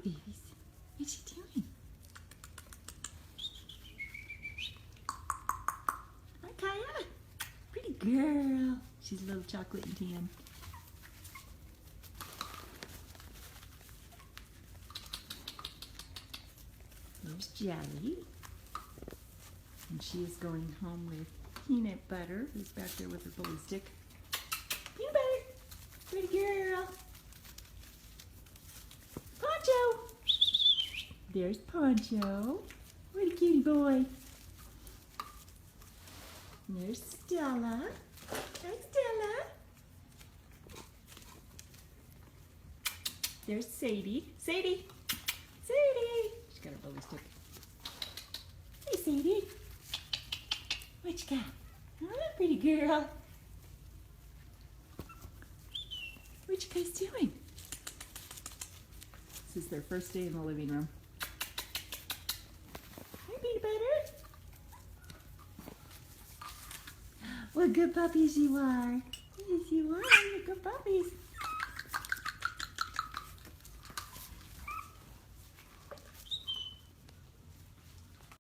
babies. What's she doing? Hi, Kaya. Pretty girl. She's a little chocolate and tan. There's Jelly. And she is going home with Peanut Butter, who's back there with her bully stick. Peanut Butter. Pretty girl. Poncho. There's Poncho. What a cutie boy. And there's Stella. Hi, Stella. There's Sadie. Sadie. Sadie. She's got her bully stick. Hey, Sadie. What you got? Oh, pretty girl. What you guys doing? This is their first day in the living room. Hi, Peanut Butter. What good puppies you are. Yes, you are. You're good puppies.